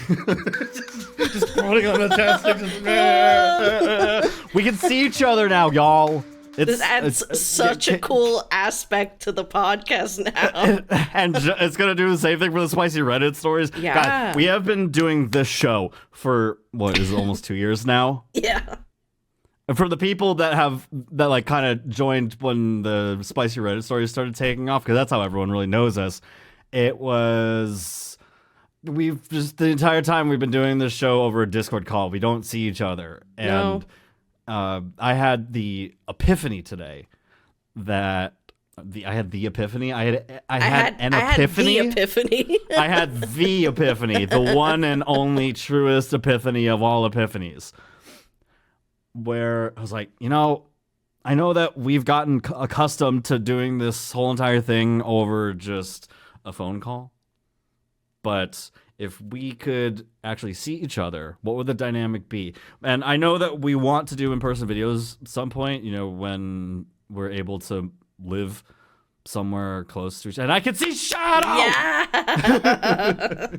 Just putting on the chest. We can see each other now, y'all. This adds such a cool aspect to the podcast now. And it's going to do the same thing for the spicy Reddit stories. Yeah. God, we have been doing this show for, what, is it almost 2 years now? Yeah. And for the people that like kind of joined when the spicy Reddit stories started taking off, because that's how everyone really knows us, we've just, the entire time we've been doing this show over a Discord call. We don't see each other. And I had the epiphany today that I had the epiphany. I had an epiphany. I had the epiphany, the one and only truest epiphany of all epiphanies. Where I was like, I know that we've gotten accustomed to doing this whole entire thing over just a phone call, but if we could actually see each other, what would the dynamic be? And I know that we want to do in-person videos at some point, when we're able to live somewhere close to each other. And I can see Shadow! Yeah!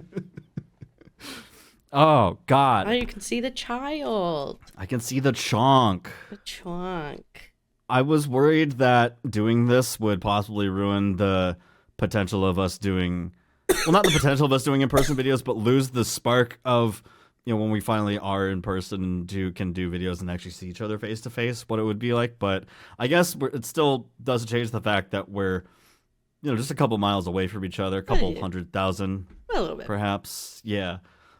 Oh, God. Oh, you can see the child. I can see the chonk. The chonk. I was worried that doing this would possibly ruin the potential of us doing... Well, not the potential of us doing in-person videos, but lose the spark of, when we finally are in person and can do videos and actually see each other face to face, what it would be like. But I guess it still doesn't change the fact that we're, just a couple miles away from each other, a couple 100,000, a little bit, perhaps. Yeah,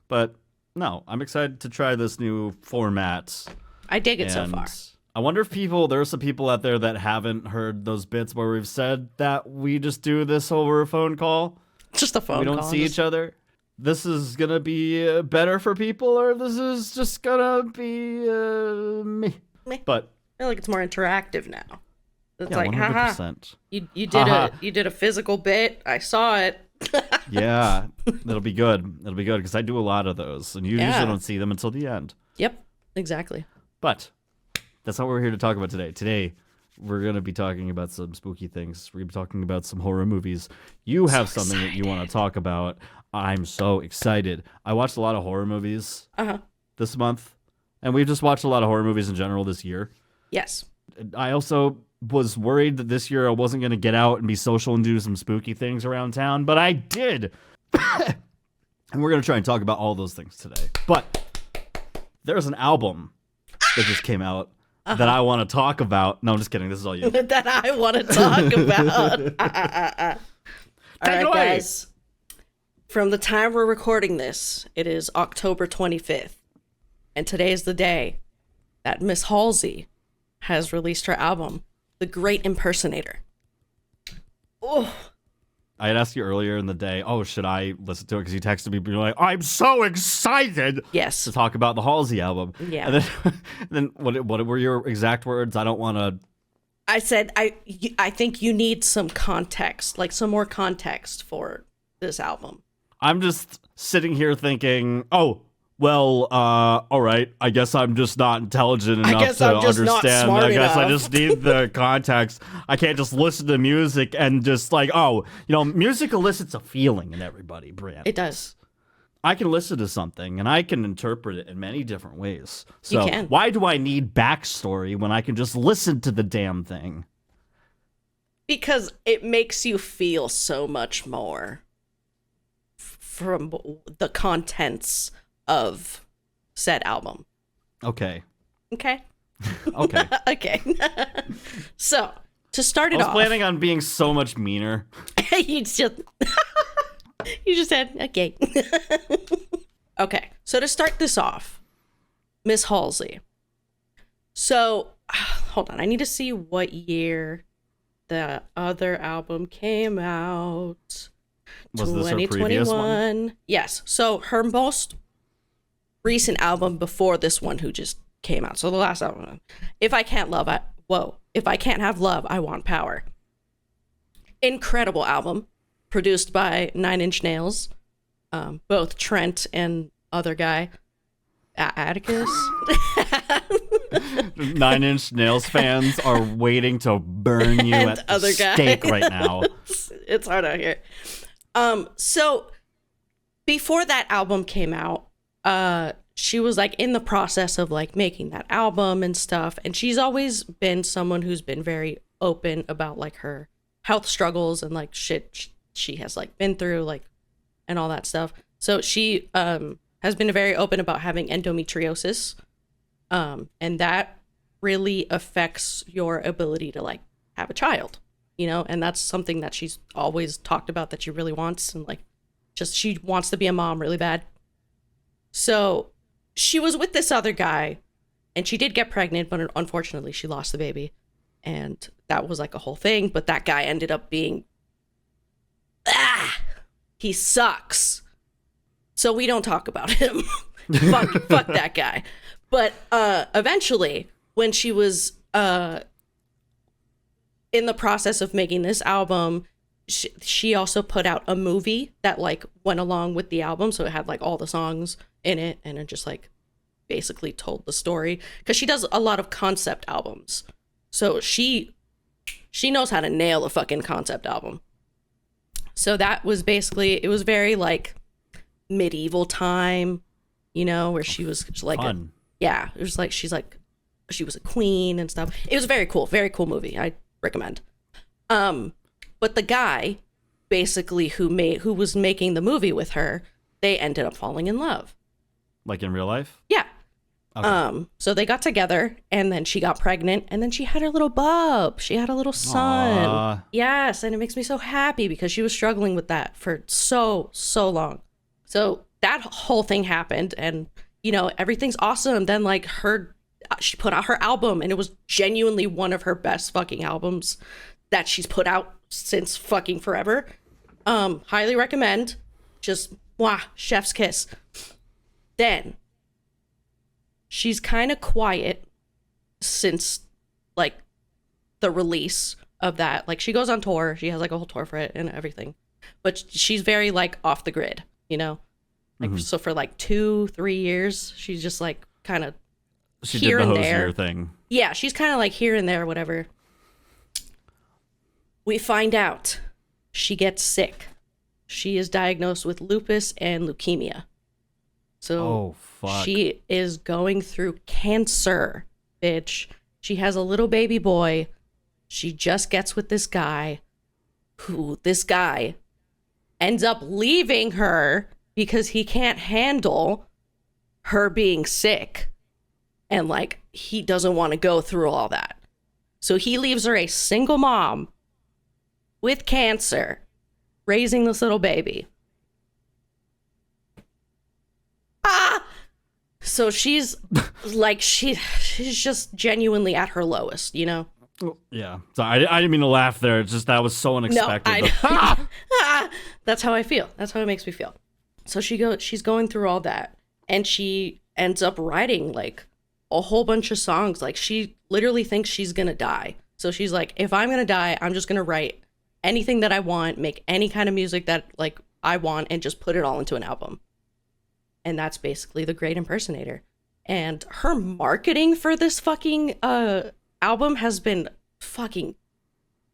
but no, I'm excited to try this new format. I dig it so far. I wonder if there are some people out there that haven't heard those bits where we've said that we just do this over a phone call. Just a phone call. We don't see each other. This is going to be better for people, or this is just going to be me. But I feel like it's more interactive now. It's like, 100%. haha, you did a physical bit. I saw it. Yeah, it'll be good. It'll be good because I do a lot of those, and you usually don't see them until the end. Yep, exactly. But that's not what we're here to talk about today. Today, we're going to be talking about some spooky things. We're going to be talking about some horror movies. You have something that you want to talk about. I'm so excited. I watched a lot of horror movies this month, and we've just watched a lot of horror movies in general this year. Yes. I also was worried that this year I wasn't going to get out and be social and do some spooky things around town, but I did. And we're going to try and talk about all those things today. But there's an album that just came out that I want to talk about. No, I'm just kidding. This is all you. That I want to talk about. All right, guys. From the time we're recording this, it is October 25th. And today is the day that Miss Halsey has released her album, The Great Impersonator. Oh. I had asked you earlier in the day, should I listen to it? Because you texted me, being like, I'm so excited to talk about the Halsey album. Yeah. And then what were your exact words? I don't want to... I said, I think you need some context, like some more context for this album. I'm just sitting here thinking, all right, I guess I'm just not intelligent enough to understand. I guess I just need the context. I can't just listen to music and just like, music elicits a feeling in everybody, Brianna. It does. I can listen to something and I can interpret it in many different ways. So you can. Why do I need backstory when I can just listen to the damn thing? Because it makes you feel so much more from the contents of said album. Okay. Okay. Okay. Okay. So, to start it off... I was planning on being so much meaner. You just said, okay. Okay. So, to start this off, Miss Halsey. So, hold on. I need to see what year the other album came out. Was this her previous one? Yes. So her most recent album before this one, who just came out. So the last album, If I Can't Have Love, I Want Power. Incredible album, produced by 9 Inch Nails, both Trent and other guy, Atticus. 9 Inch Nails fans are waiting to burn you at the stake right now. It's hard out here. So before that album came out, she was like in the process of like making that album and stuff. And she's always been someone who's been very open about like her health struggles and like shit she has like been through, like, and all that stuff. So she has been very open about having endometriosis. And that really affects your ability to like have a child, you know, and that's something that she's always talked about that she really wants. And like, just, she wants to be a mom really bad. So she was with this other guy and she did get pregnant, but unfortunately she lost the baby. And that was like a whole thing. But that guy ended up being, he sucks. So we don't talk about him. fuck that guy. But eventually, when she was in the process of making this album, she also put out a movie that like went along with the album. So it had like all the songs in it, and it just like basically told the story, because she does a lot of concept albums. So she knows how to nail a fucking concept album. So that was basically, it was very like medieval time, you know, where she was like, it was like, she's like, she was a queen and stuff. It was very cool movie. I recommend. But the guy basically who was making the movie with her, they ended up falling in love. Like in real life? Yeah. Okay. So they got together, and then she got pregnant, and then she had her little bub. She had a little son. Aww. Yes, and it makes me so happy because she was struggling with that for so long. So that whole thing happened, and you know, everything's awesome. Then like she put out her album, and it was genuinely one of her best fucking albums that she's put out since fucking forever. Highly recommend. Just chef's kiss. Then she's kind of quiet since like the release of that. Like she goes on tour, she has like a whole tour for it and everything, but she's very like off the grid, you know, like so for like 2-3 years she's just like kind of here did the and Hosier there thing. Yeah, she's kind of like here and there, whatever. We find out she gets sick. She is diagnosed with lupus and leukemia. So she is going through cancer, bitch. She has a little baby boy. She just gets with this guy this guy ends up leaving her because he can't handle her being sick. And like, he doesn't want to go through all that. So he leaves her a single mom with cancer, raising this little baby. So she's like, she's just genuinely at her lowest, you know? Yeah. Sorry, I didn't mean to laugh there. It's just that was so unexpected. No, that's how I feel. That's how it makes me feel. So she's going through all that, and she ends up writing like a whole bunch of songs. Like she literally thinks she's gonna die. So she's like, if I'm gonna die, I'm just gonna write anything that I want, make any kind of music that like I want, and just put it all into an album. And that's basically The Great Impersonator. And her marketing for this fucking album has been fucking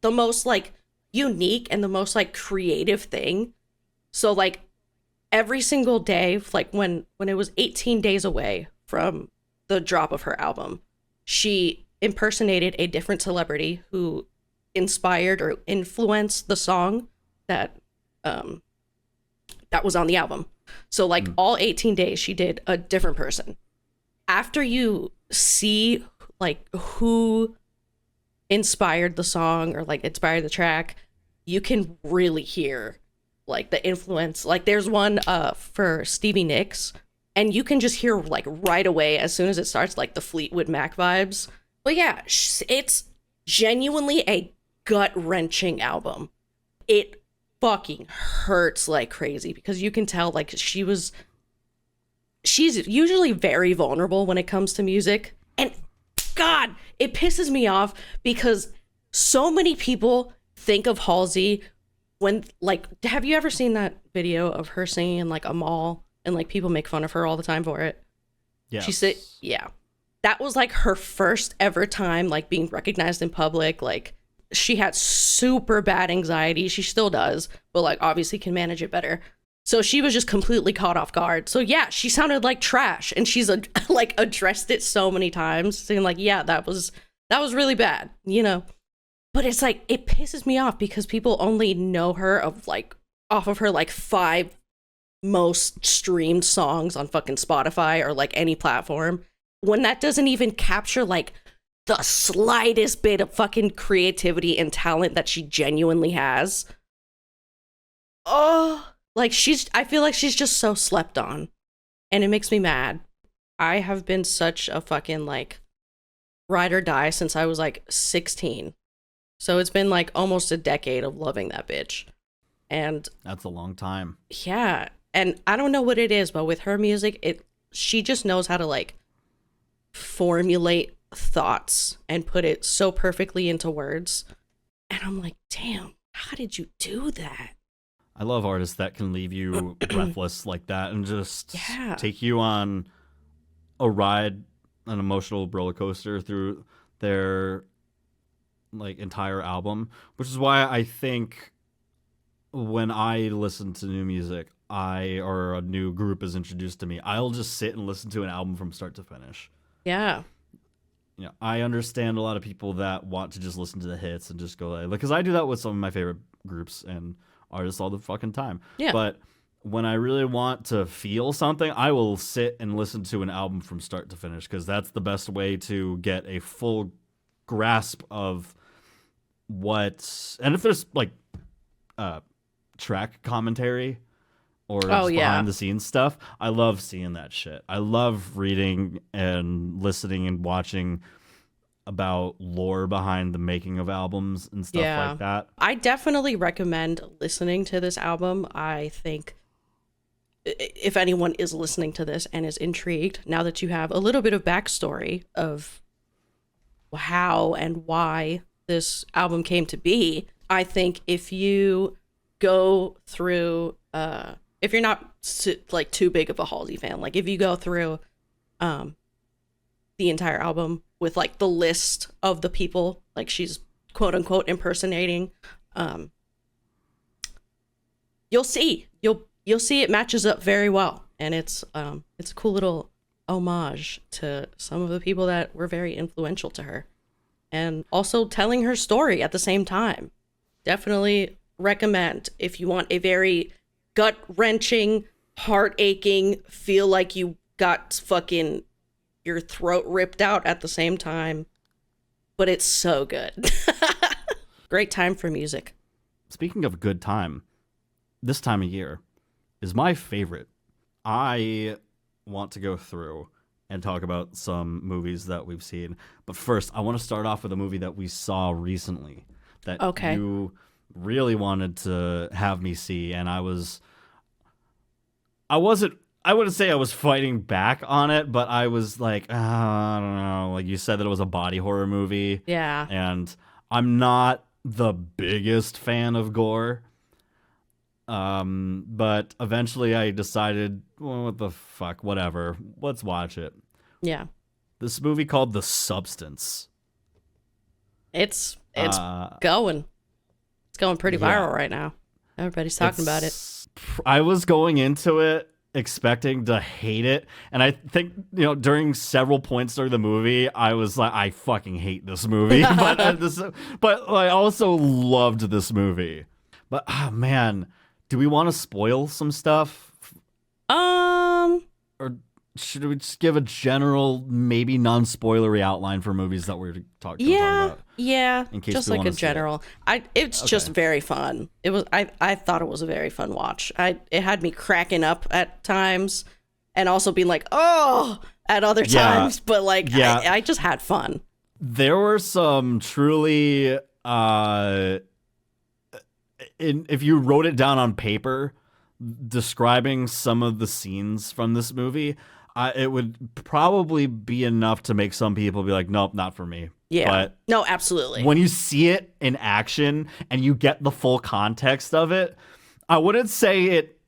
the most like unique and the most like creative thing. So like every single day, like when it was 18 days away from the drop of her album, she impersonated a different celebrity who inspired or influenced the song that was on the album. So like all 18 days she did a different person. After you see like who inspired the song or like inspired the track, you can really hear like the influence. Like there's one for Stevie Nicks, and you can just hear like right away as soon as it starts like the Fleetwood Mac vibes. But yeah, it's genuinely a gut-wrenching album. It fucking hurts like crazy because you can tell like she's usually very vulnerable when it comes to music. And God, it pisses me off because so many people think of Halsey when like, have you ever seen that video of her singing in like a mall and like people make fun of her all the time for it? Yeah. She said, yeah, that was like her first ever time like being recognized in public. Like she had super bad anxiety. She still does, but like obviously can manage it better. So she was just completely caught off guard. So yeah, she sounded like trash, and she's like addressed it so many times, saying like, yeah, that was really bad, you know. But it's like, it pisses me off because people only know her off of her like 5 most streamed songs on fucking Spotify or like any platform, when that doesn't even capture like the slightest bit of fucking creativity and talent that she genuinely has. Oh, like I feel like she's just so slept on, and it makes me mad. I have been such a fucking like ride or die since I was like 16. So it's been like almost a decade of loving that bitch. And that's a long time. Yeah. And I don't know what it is, but with her music, she just knows how to like formulate thoughts and put it so perfectly into words. And I'm like, damn, how did you do that? I love artists that can leave you breathless like that and just take you on a ride, an emotional roller coaster through their like entire album, which is why I think when I listen to new music, or a new group is introduced to me, I'll just sit and listen to an album from start to finish. Yeah. You know, I understand a lot of people that want to just listen to the hits and just go like, because I do that with some of my favorite groups and artists all the fucking time. Yeah. But when I really want to feel something, I will sit and listen to an album from start to finish, because that's the best way to get a full grasp of what, and if there's like track commentary or behind the scenes stuff, I love seeing that shit. I love reading and listening and watching about lore behind the making of albums and stuff like that. I definitely recommend listening to this album. I think if anyone is listening to this and is intrigued, now that you have a little bit of backstory of how and why this album came to be, I think if you go through, if you're not like too big of a Halsey fan, like if you go through the entire album with like the list of the people like she's quote unquote impersonating, you'll see it matches up very well, and it's a cool little homage to some of the people that were very influential to her, and also telling her story at the same time. Definitely recommend if you want a very gut-wrenching, heart-aching, feel like you got fucking your throat ripped out at the same time, but it's so good. Great time for music. Speaking of good time, this time of year is my favorite. I want to go through and talk about some movies that we've seen, but first I want to start off with a movie that we saw recently that you really wanted to have me see, and I wouldn't say I was fighting back on it, but I was like, I don't know. Like, you said that it was a body horror movie. Yeah. And I'm not the biggest fan of gore. But eventually I decided, well, what the fuck, whatever. Let's watch it. Yeah. This movie called The Substance. It's going. It's going pretty viral right now. Everybody's talking about it. I was going into it expecting to hate it, and I think, during several points during the movie I was like, I fucking hate this movie. but I also loved this movie. But man, do we want to spoil some stuff, or should we just give a general, maybe non-spoilery outline for movies that we're talking about? Yeah, in case just we like a general. It's just very fun. It was. I thought it was a very fun watch. It had me cracking up at times, and also being like, oh, at other times. But like, I just had fun. There were some truly, if you wrote it down on paper, describing some of the scenes from this movie, it would probably be enough to make some people be like, nope, not for me. Yeah. But no, absolutely. When you see it in action and you get the full context of it, I wouldn't say it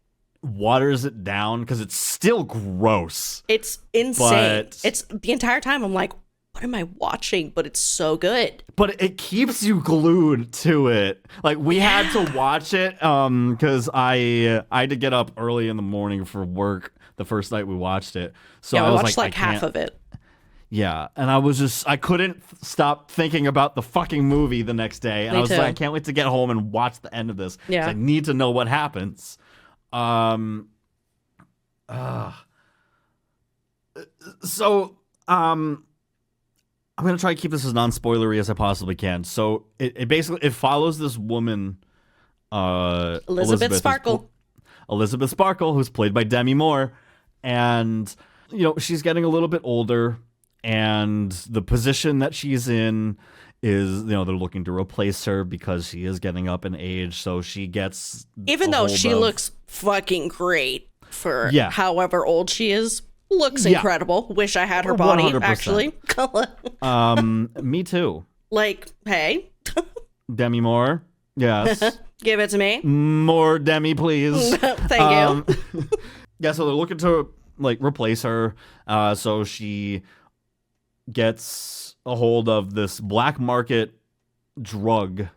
waters it down, because it's still gross. It's insane. It's the entire time I'm like, what am I watching? But it's so good. But it keeps you glued to it. Like, we had to watch it because I had to get up early in the morning for work the first night we watched it. So Yeah, I I was watched like half of it. Yeah, and I couldn't stop thinking about the fucking movie the next day. And Me I was too. like, I can't wait to get home and watch the end of this. 'Cause Yeah. I need to know what happens. So, I'm gonna try to keep this as non-spoilery as I possibly can. So it basically follows this woman, Elizabeth Sparkle. Elizabeth Sparkle, who's played by Demi Moore, and she's getting a little bit older, and the position that she's in is they're looking to replace her because she is getting up in age. So she gets, Even though she looks fucking great for however old she is. Looks incredible. Wish I had her body, 100%. actually. Me too. Like, hey. Demi Moore. Yes. Give it to me. More Demi, please. Thank you. Yeah, so they're looking to replace her. So she gets a hold of this black market drug,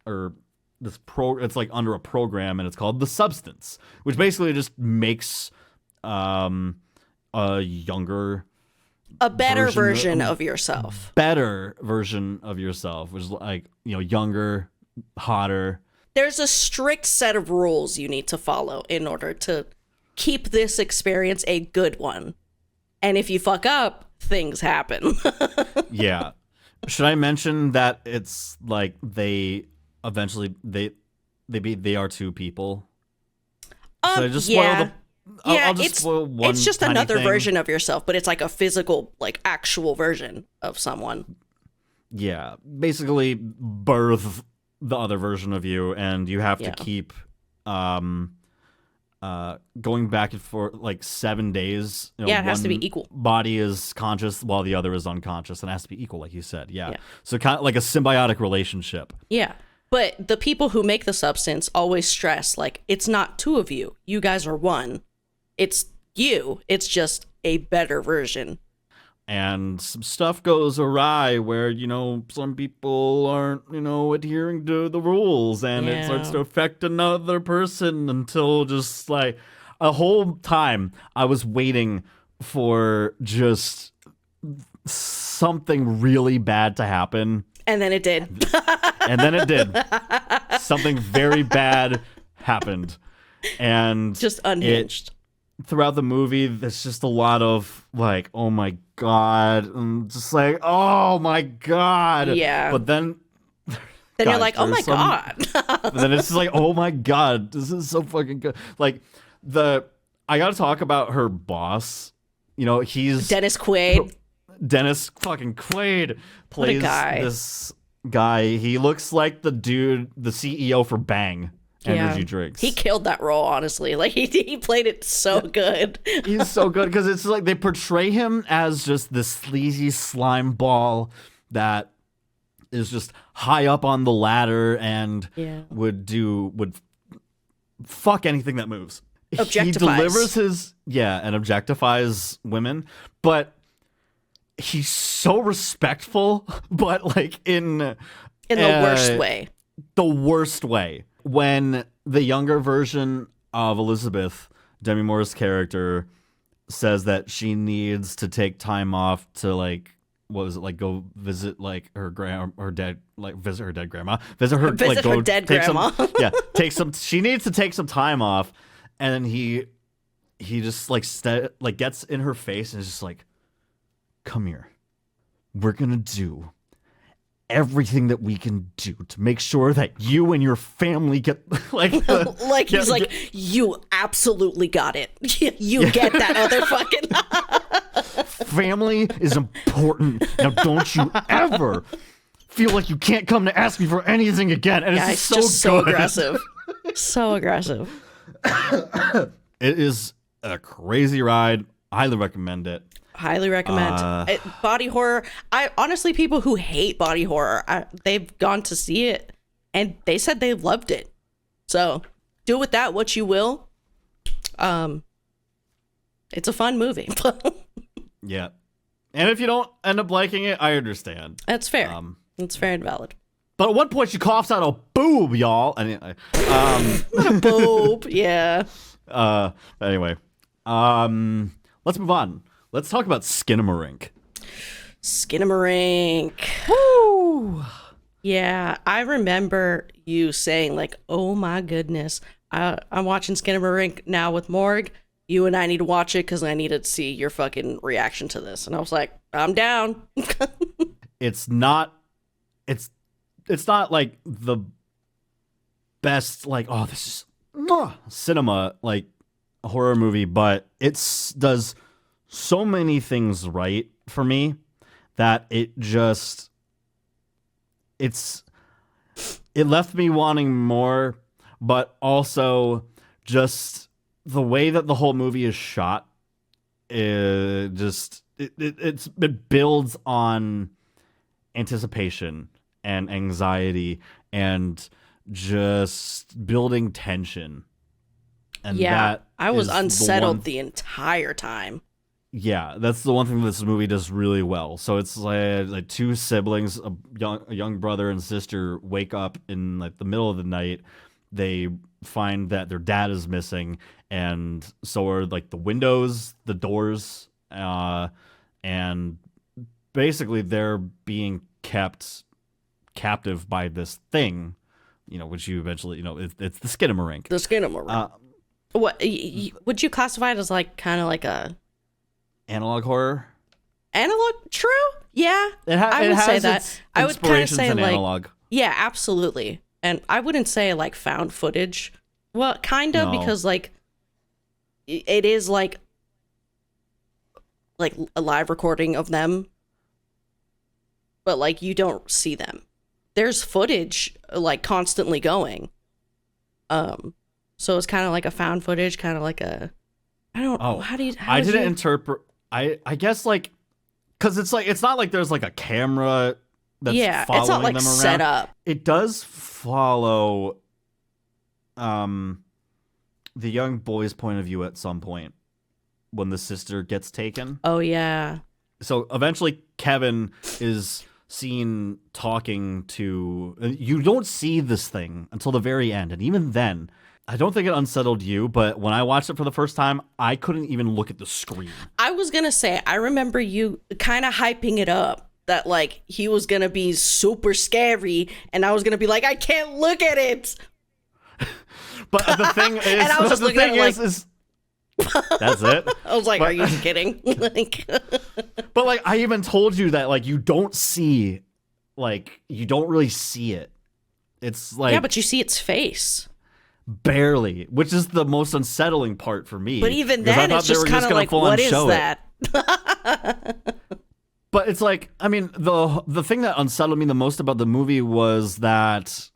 or it's like under a program, and it's called The Substance, which basically just makes a younger, a better version of yourself. Better version of yourself, which is like, younger, hotter. There's a strict set of rules you need to follow in order to keep this experience a good one. And if you fuck up, things happen. Yeah. Should I mention that it's like they eventually they are two people? Should I just spoil I'll just spoil one. It's just another version of yourself, but it's like a physical, like actual version of someone. Yeah, basically birth the other version of you, and you have to keep going back and forth like 7 days. It has to be equal. Body is conscious while the other is unconscious, and it has to be equal, like you said. Yeah. So kind of like a symbiotic relationship. Yeah. But the people who make the substance always stress, like, it's not two of you. You guys are one. It's you. It's just a better version. And some stuff goes awry where, some people aren't, adhering to the rules, and it starts to affect another person until just like a whole time I was waiting for just something really bad to happen. And then it did. And then it did. Something very bad happened. And just unhinged. Throughout the movie, there's just a lot of like, oh my God. And just like, oh my God. Yeah. But then you're like, oh my God. But then it's just like, oh my God, this is so fucking good. Like, I gotta talk about her boss. He's Dennis Quaid. Dennis fucking Quaid plays this guy. He looks like the dude, the CEO for Bang energy drinks. He killed that role, honestly. Like, he played it so good. He's so good because it's like they portray him as just this sleazy slime ball that is just high up on the ladder and would fuck anything that moves. Objectifies. He delivers and objectifies women, but he's so respectful, but like in the worst way. The worst way. When the younger version of Elizabeth, Demi Moore's character, says that she needs to take time off to like, what was it, like go visit like her dead grandma, visit her dead grandma. She needs to take some time off, and then he just like gets in her face and is just like, come here, we're gonna do everything that we can do to make sure that you and your family get like he's like, you absolutely got it. You get that other fucking family is important. Now don't you ever feel like you can't come to ask me for anything again. And it's so aggressive. So aggressive. It is a crazy ride. Highly recommend it. Highly recommend. Body horror. Honestly, people who hate body horror, they've gone to see it and they said they loved it. So do with that what you will. It's a fun movie. Yeah. And if you don't end up liking it, I understand. That's fair. That's fair and valid. But at one point, she coughs out a boob, y'all. Anyway, A boob, yeah. Anyway, let's move on. Let's talk about Skinamarink. Skinamarink. Woo! Yeah, I remember you saying like, "Oh my goodness, I'm watching Skinamarink now with Morg. You and I need to watch it because I need to see your fucking reaction to this." And I was like, "I'm down." It's not like the best, like, oh, this is cinema, like a horror movie, but it does so many things right for me that it left me wanting more, but also just the way that the whole movie is shot, it builds on anticipation and anxiety and just building tension. And yeah, I was unsettled the entire time. Yeah, that's the one thing this movie does really well. So it's like two siblings, a young brother and sister, wake up in like the middle of the night. They find that their dad is missing, and so are like the windows, the doors, and basically they're being kept captive by this thing, which you eventually, it's the Skinamarink. The Skinamarink. What would you classify it as? Like kind of like a analog horror? Analog, true. Yeah, I would say that. I would kind of say like analog. Yeah, absolutely. And I wouldn't say like found footage. Well, kind of, because like it is like a live recording of them, but like you don't see them. There's footage like constantly going. So it's kind of like a found footage, kind of like a, I don't know. I didn't interpret. I guess like, cause it's like, it's not like there's like a camera that's following it's not like them around. Set up. It does follow, the young boy's point of view at some point when the sister gets taken. Oh yeah. So eventually Kevin is seen talking to, you don't see this thing until the very end. And even then, I don't think it unsettled you, but when I watched it for the first time, I couldn't even look at the screen. I was going to say, I remember you kind of hyping it up that like he was going to be super scary, and I was going to be like, I can't look at it. But the thing is, and I was just looking at it is that's it. I was like, are you kidding? But like, I even told you that like you don't really see it. It's like, yeah, but you see its face. Barely, which is the most unsettling part for me. But even then, it's just kind of like, what is that? But it's like, I mean, the thing that unsettled me the most about the movie was that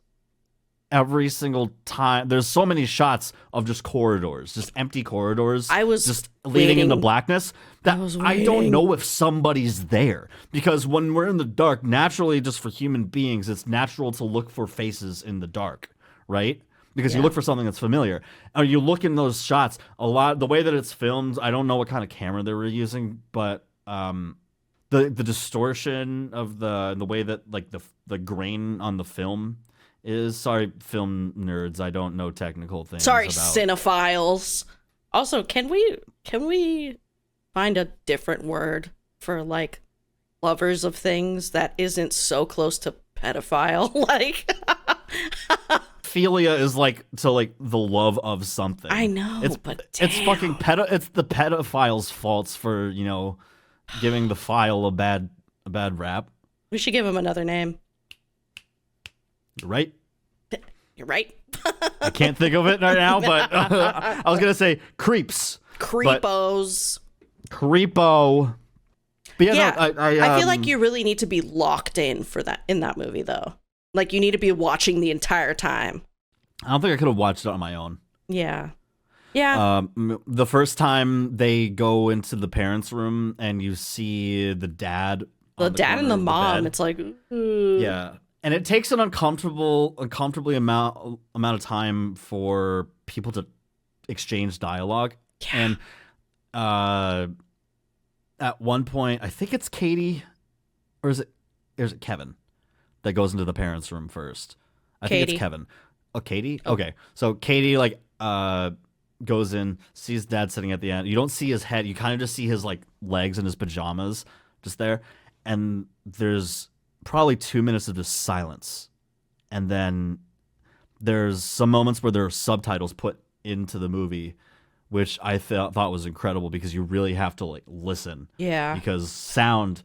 every single time, there's so many shots of just corridors, just empty corridors. I was just leading into blackness that I don't know if somebody's there. Because when we're in the dark, naturally, just for human beings, it's natural to look for faces in the dark, right? Because you look for something that's familiar. Or you look in those shots, the way that it's filmed, I don't know what kind of camera they were using, but the distortion of the way that like the grain on the film is, sorry, film nerds, I don't know technical things. Sorry, cinephiles. Also, can we find a different word for like lovers of things that isn't so close to pedophile? Like Philia is like to like the love of something. I know, it's fucking it's the pedophile's faults for, giving the file a bad rap. We should give him another name. You're right. You're right. I can't think of it right now, but I was gonna say creeps. Creepos. Creepo. But yeah, no, I feel like you really need to be locked in in that movie though. Like, you need to be watching the entire time. I don't think I could have watched it on my own. Yeah. Yeah. The first time they go into the parents' room and you see the dad. The dad and the mom. It's like, ooh. Yeah. And it takes an uncomfortably amount of time for people to exchange dialogue. Yeah. And at one point, I think it's Katie, or is it Kevin that goes into the parents' room first? I think it's Kevin. Oh, Katie? Oh. Okay. So Katie, like, goes in, sees Dad sitting at the end. You don't see his head. You kind of just see his, like, legs and his pajamas just there. And there's probably 2 minutes of just silence. And then there's some moments where there are subtitles put into the movie, which I thought was incredible because you really have to, like, listen. Yeah. Because sound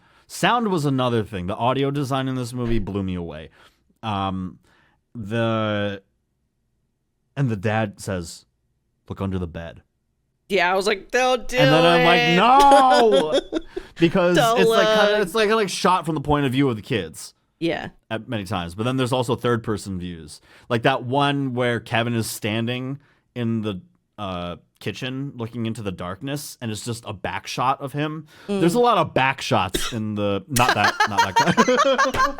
was another thing. The audio design in this movie blew me away. The dad says, "Look under the bed." Yeah, I was like, "Don't do it." And then I'm like, "No," because it's like shot from the point of view of the kids. Yeah. At many times, but then there's also third person views, like that one where Kevin is standing in the kitchen looking into the darkness, and it's just a back shot of him. There's a lot of back shots in the not that guy.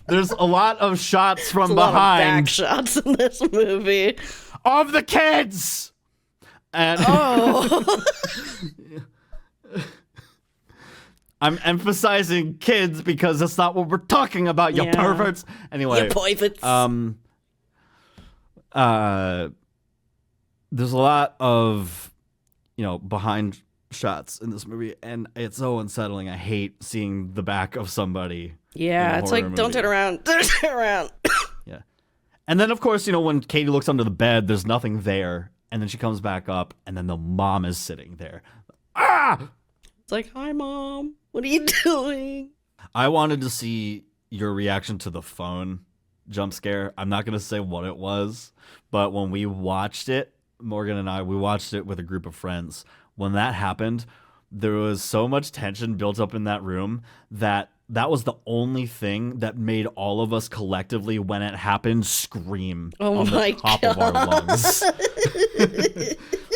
There's a lot of shots from behind. A lot of back shots in this movie of the kids. And I'm emphasizing kids because that's not what we're talking about, you perverts. Anyway, you perverts. There's a lot of, behind shots in this movie, and it's so unsettling. I hate seeing the back of somebody. Yeah, it's like, don't turn around. Don't turn around. Yeah. And then, of course, when Katie looks under the bed, there's nothing there. And then she comes back up, and then the mom is sitting there. Ah! It's like, "Hi, Mom. What are you doing?" I wanted to see your reaction to the phone jump scare. I'm not going to say what it was, but when we watched it, Morgan and I, we watched it with a group of friends. When that happened, there was so much tension built up in that room that was the only thing that made all of us collectively, when it happened, scream on the top of our lungs.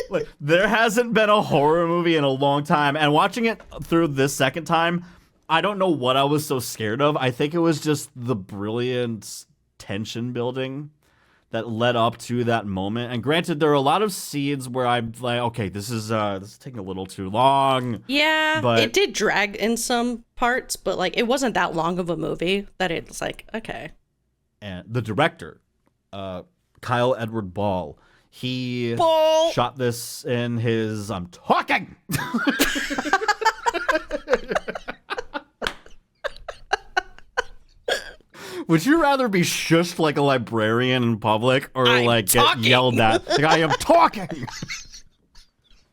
Like, there hasn't been a horror movie in a long time, and watching it through this second time, I don't know what I was so scared of. I think it was just the brilliant tension building that led up to that moment. And granted, there are a lot of scenes where I'm like, okay, this is taking a little too long. Yeah, but it did drag in some parts, but like it wasn't that long of a movie that it's like, okay. And the director, Kyle Edward Ball, he shot this in his I'm talking. Would you rather be shushed like a librarian in public, or get yelled at? Like, I am talking.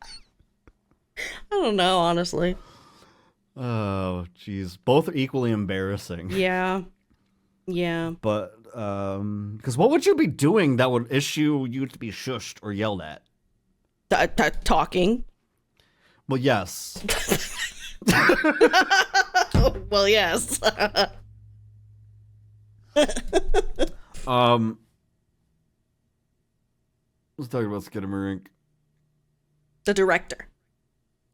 I don't know, honestly. Oh, jeez. Both are equally embarrassing. Yeah. Yeah. But, because what would you be doing that would issue you to be shushed or yelled at? Talking. Well, yes. Well, yes. Let's talk about Skinamarink. The director.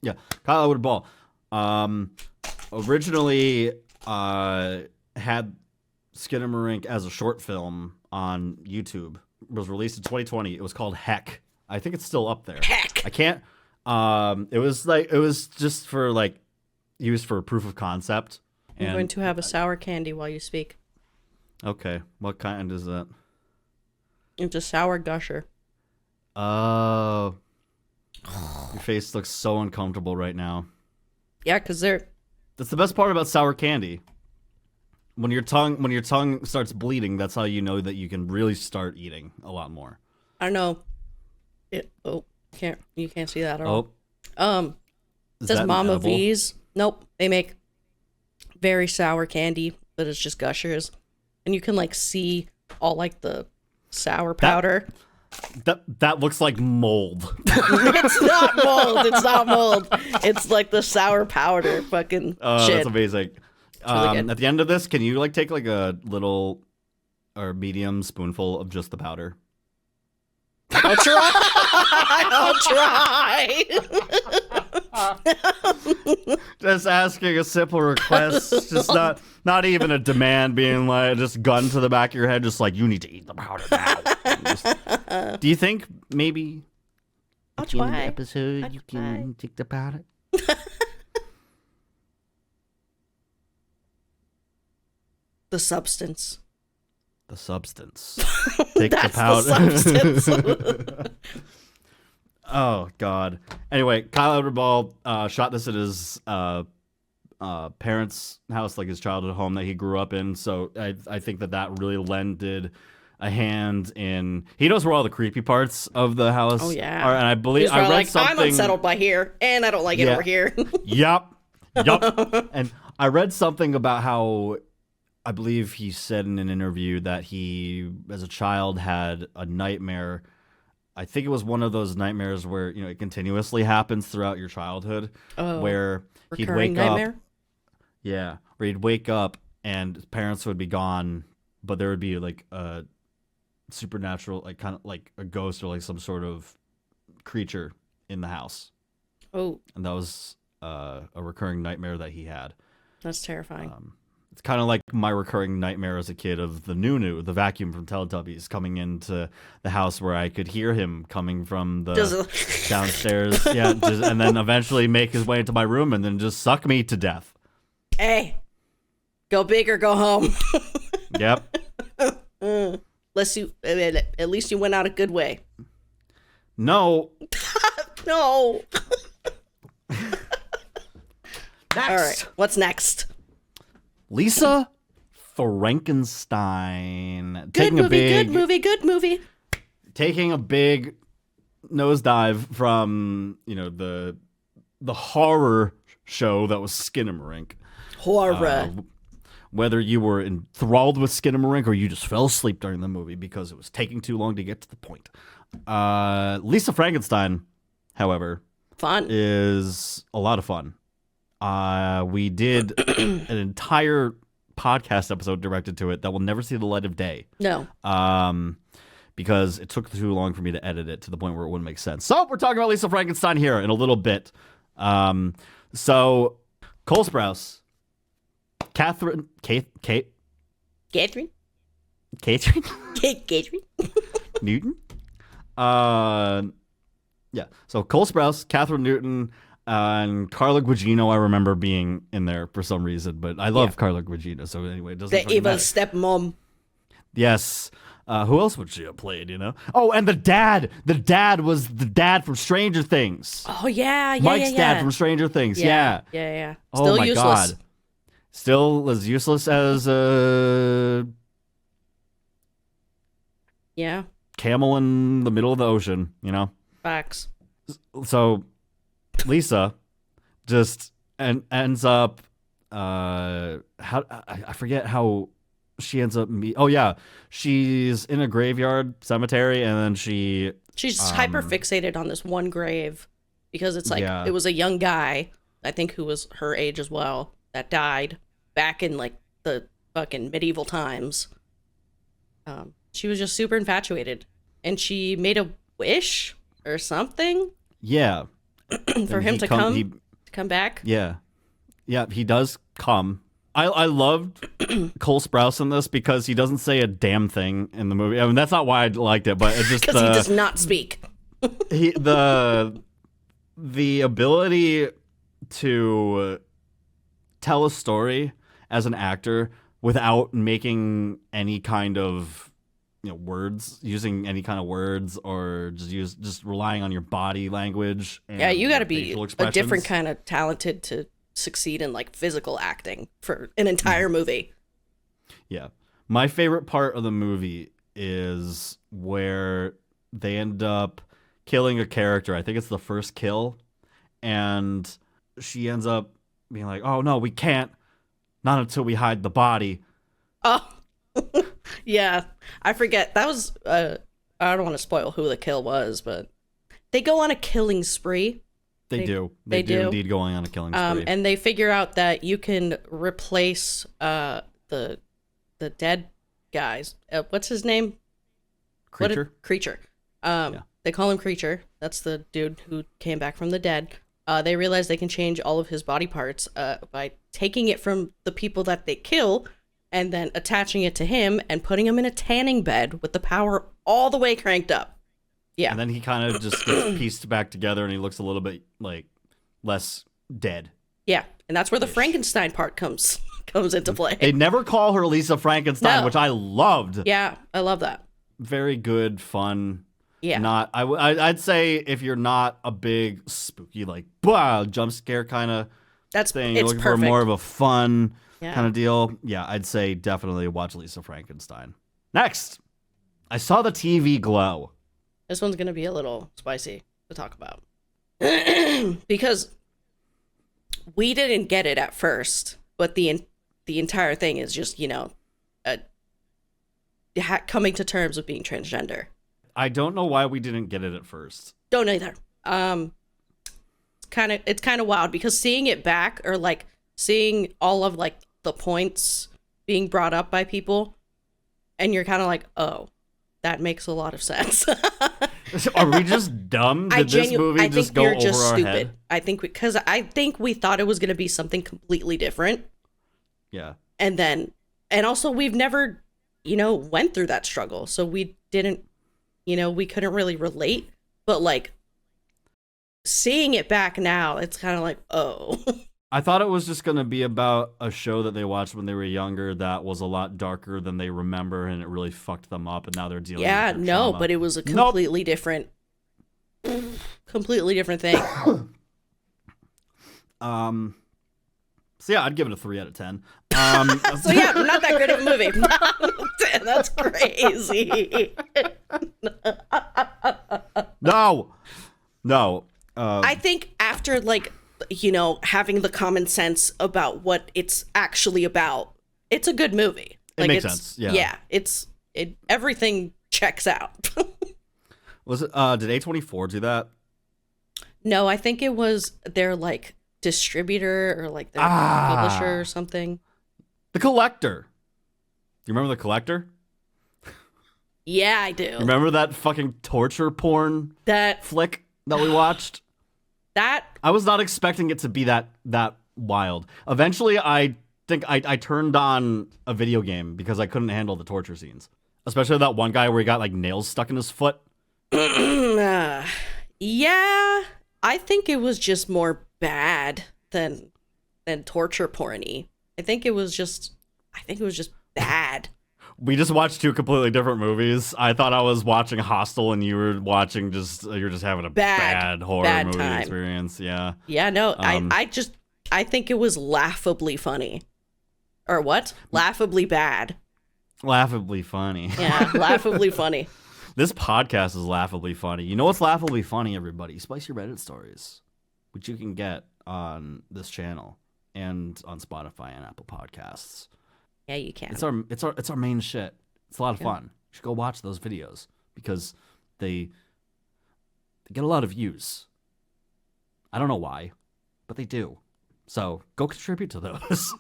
Yeah, Kyle Edward Ball. Originally had Skinamarink as a short film on YouTube. It was released in 2020. It was called Heck. I think it's still up there. Heck. I can't. It was just for used for proof of concept. I'm going to have a sour candy while you speak. Okay, what kind is that? It's a sour gusher. Oh. Your face looks so uncomfortable right now. Yeah, because that's the best part about sour candy. When your tongue starts bleeding, that's how you know that you can really start eating a lot more. I don't know. You can't see that at all. It says Mama V's. Nope. They make very sour candy, but it's just gushers. And you can see all the sour powder. That looks like mold. It's not mold. It's not mold. It's the sour powder fucking shit. That's amazing. Really at the end of this, can you take a little or medium spoonful of just the powder? I'll try. I'll try. Just asking a simple request. Just not even a demand, being just gun to the back of your head, just you need to eat the powder now. Do you think maybe I'll Much in the why. episode, Much you can why. think about it. The substance. The substance. Take That's the powder. the substance. Oh God. Anyway, Kyle Everball shot this at his parents' house, like his childhood home that he grew up in. So I think that really lended a hand in. He knows where all the creepy parts of the house Oh, yeah. are, and I believe I read like, something. I'm unsettled by here, and I don't like it over here. Yup. And I read something about how I believe he said in an interview that he, as a child, had a nightmare. I think it was one of those nightmares where, you know, it continuously happens throughout your childhood, where he'd Recurring wake nightmare? up. Yeah, where he'd wake up and his parents would be gone, but there would be like a supernatural, like kind of like a ghost or like some sort of creature in the house. Oh, And that was a recurring nightmare that he had. that's terrifying. It's kind of like my recurring nightmare as a kid of the Nunu, the vacuum from Teletubbies, coming into the house where I could hear him coming from the downstairs. Yeah, and then eventually make his way into my room and then just suck me to death. Hey, go big or go home. Yep. At least you went out a good way. No. No. Next. All right, what's next? Lisa Frankenstein. Good movie. Taking a big nosedive from, you know, the horror show that was Skinamarink. Horror. Whether you were enthralled with Skinamarink or you just fell asleep during the movie because it was taking too long to get to the point. Lisa Frankenstein, however, is a lot of fun. We did an entire podcast episode directed to it that will never see the light of day. No. Because it took too long for me to edit it to the point where it wouldn't make sense. So we're talking about Lisa Frankenstein here in a little bit. So Cole Sprouse, Catherine Newton. Yeah. So Cole Sprouse, Catherine Newton, and Carla Gugino, I remember being in there for some reason, but I love Carla Gugino, so anyway, it doesn't. The evil matter. stepmom. Yes. Who else would she have played? You know? Oh, and the dad. The dad was the dad from Stranger Things. Oh yeah, Mike's dad from Stranger Things. Yeah. Still oh my useless. God. Still as useless as Yeah. camel in the middle of the ocean. You know. Facts. So Lisa just ends up I forget how she ends up she's in a graveyard cemetery and then she's hyper fixated on this one grave because it's like it was a young guy, I think, who was her age as well, that died back in like the fucking medieval times. She was just super infatuated and she made a wish or something. Yeah. For him to come back. Yeah, he does come. I loved Cole Sprouse in this because he doesn't say a damn thing in the movie. I mean, that's not why I liked it, but it's just because he does not speak. the ability to tell a story as an actor without making any kind of words, using any kind of words, or just relying on your body language. And you got to be a different kind of talented to succeed in like physical acting for an entire movie. Yeah. My favorite part of the movie is where they end up killing a character. I think it's the first kill. And she ends up being like, oh no, we can't. Not until we hide the body. Oh, yeah. I forget. That was, I don't want to spoil who the kill was, but they go on a killing spree. They do. They do indeed going on a killing spree. And they figure out that you can replace the dead guys. What's his name? Creature. Creature. They call him Creature. That's the dude who came back from the dead. They realize they can change all of his body parts by taking it from the people that they kill and then attaching it to him and putting him in a tanning bed with the power all the way cranked up. Yeah. And then he kind of just gets pieced back together, and he looks a little bit like less dead. Yeah, and that's where the Frankenstein part comes into play. They never call her Lisa Frankenstein, which I loved. Yeah, I love that. Very good, fun. Yeah. I'd say if you're not a big spooky like jump scare kind of thing, you're looking perfect. for more of a fun kind of deal. Yeah, I'd say definitely watch Lisa Frankenstein. Next, I saw the TV Glow. This one's gonna be a little spicy to talk about because we didn't get it at first, but the entire thing is just coming to terms with being transgender. I don't know why we didn't get it at first. Don't either. It's kind of wild because seeing it back or like seeing all of like the points being brought up by people, and you're kind of like, oh, that makes a lot of sense. Are we just dumb? Did this movie just go over our head? I think I think we thought it was going to be something completely different. Yeah. And also we've never, went through that struggle. So we didn't, we couldn't really relate, but like seeing it back now, it's kind of like, oh. I thought it was just going to be about a show that they watched when they were younger that was a lot darker than they remember, and it really fucked them up, and now they're dealing with their trauma. But it was a completely different thing. So yeah, I'd give it a 3 out of 10. So yeah, not that great of a movie. That's crazy. No. I think after like, having the common sense about what it's actually about, it's a good movie. It makes sense. Yeah. Yeah. Everything checks out. Was it? Did A24 do that? No, I think it was their like distributor or like their publisher or something. The Collector. You remember The Collector? Yeah, I do. Remember that fucking torture porn flick that we watched? I was not expecting it to be that wild. Eventually, I think I turned on a video game because I couldn't handle the torture scenes. Especially that one guy where he got like nails stuck in his foot. Yeah, I think it was just more bad than torture porny. I think it was just bad. We just watched two completely different movies. I thought I was watching Hostel, and you were watching you're just having a bad horror movie time. Experience. Yeah. Yeah. No. I think it was laughably funny, or what? Laughably bad. Laughably funny. Yeah. Laughably funny. This podcast is laughably funny. You know what's laughably funny, everybody? Spicy Reddit stories, which you can get on this channel and on Spotify and Apple Podcasts. Yeah, you can. It's our main shit. It's a lot of fun. You should go watch those videos because they get a lot of views. I don't know why, but they do. So go contribute to those.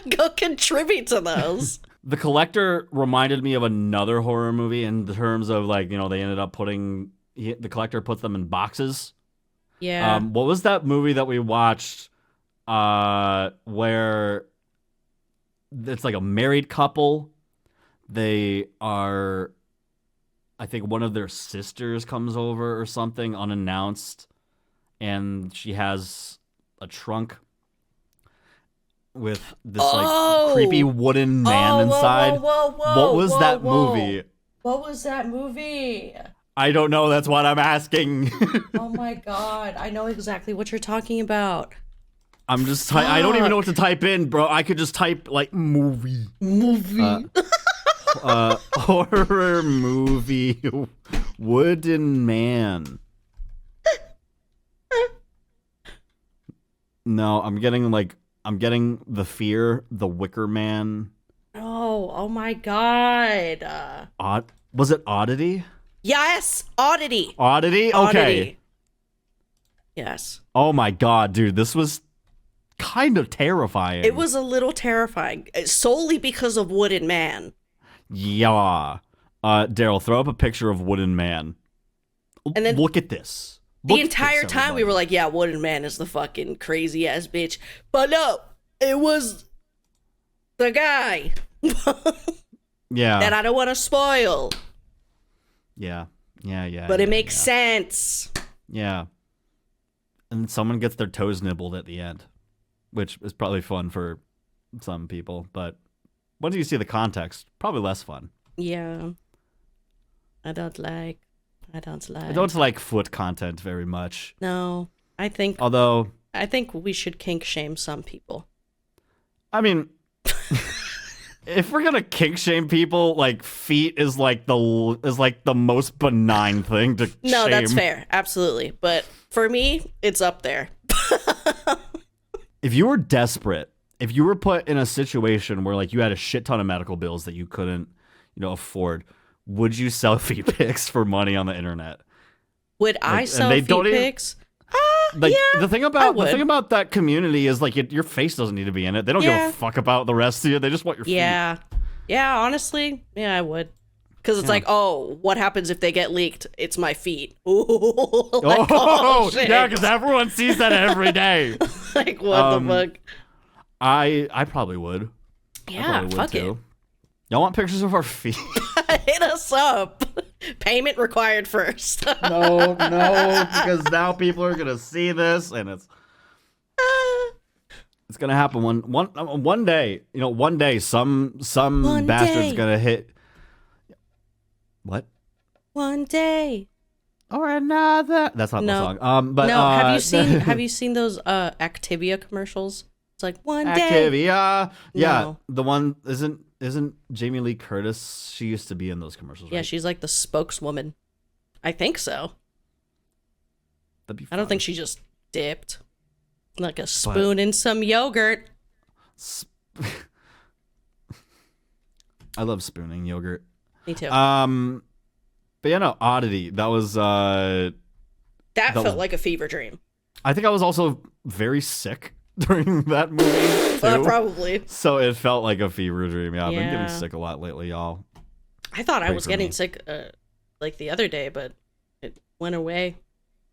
Go contribute to those. The Collector reminded me of another horror movie in terms of like, they ended up the Collector puts them in boxes. Yeah. What was that movie that we watched where it's like a married couple? They are, I think one of their sisters comes over or something unannounced, and she has a trunk with this like creepy wooden man inside. What was that movie? What was that movie? I don't know. That's what I'm asking. Oh my god. I know exactly what you're talking about. I'm just I don't even know what to type in, bro. I could just type like movie. Horror movie wooden man. No, I'm getting The Fear, The Wicker Man. Oh my god. Was it Oddity? Yes, Oddity. Oddity? Okay. Yes. Oh my god, dude, this was kind of terrifying. It was a little terrifying, solely because of Wooden Man. Yeah. Darryl, throw up a picture of Wooden Man. And then look at this. The entire time we were like, yeah, Wooden Man is the fucking crazy ass bitch. But no, it was the guy. Yeah. That I don't want to spoil. Yeah. Yeah. But it makes sense. Yeah. And someone gets their toes nibbled at the end, which is probably fun for some people. But once you see the context, probably less fun. Yeah. I don't like I don't like foot content very much. No. I think we should kink shame some people. I mean, if we're gonna kink shame people, like feet is like the most benign thing to No, shame. that's fair. Absolutely. But for me, it's up there. If you were desperate, if you were put in a situation where like you had a shit ton of medical bills that you couldn't, afford, would you sell feet pics for money on the internet? Would I sell feet pics? Like yeah, the thing about that community is like your face doesn't need to be in it. They don't give a fuck about the rest of you. They just want your feet. Yeah, honestly, yeah, I would. Because it's like, oh, what happens if they get leaked? It's my feet. Ooh, like, shit. Yeah, because everyone sees that every day. Like, what the fuck? I probably would. Yeah, fuck it. Y'all want pictures of our feet? Hit us up. Payment required first. No, because now people are gonna see this, and it's gonna happen one day. One day, some bastard's gonna hit. What? One day. Or another. That's not the song. But no. Have you seen those Activia commercials? It's like one day. Activia. Yeah. No. The one isn't Jamie Lee Curtis? She used to be in those commercials. Yeah, right? she's like the spokeswoman. I think so. That'd be fun. I don't think she just dipped like a spoon in some yogurt. I love spooning yogurt. Me too. But yeah, no, Oddity. That was that felt like a fever dream. I think I was also very sick during that movie too. Probably. So it felt like a fever dream. Yeah, I've been getting sick a lot lately, y'all. I thought I was getting sick like the other day, but it went away.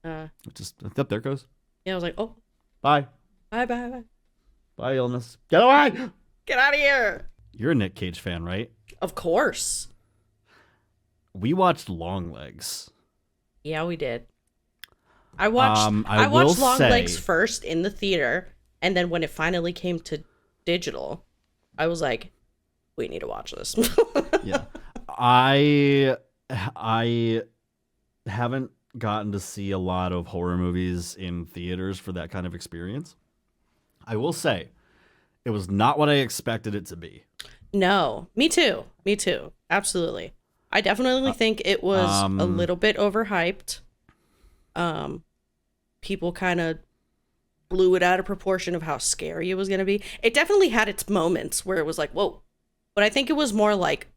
There it goes. Yeah, I was like, oh. Bye. Bye. Bye, illness. Get away! Get out of here! You're a Nick Cage fan, right? Of course. We watched Longlegs. Yeah, we did. I watched Longlegs first in the theater, and then when it finally came to digital, I was like, we need to watch this. Yeah. I haven't gotten to see a lot of horror movies in theaters for that kind of experience. I will say, it was not what I expected it to be. No, me too. Absolutely. I definitely think it was a little bit overhyped. People kind of blew it out of proportion of how scary it was going to be. It definitely had its moments where it was like, whoa. But I think it was more like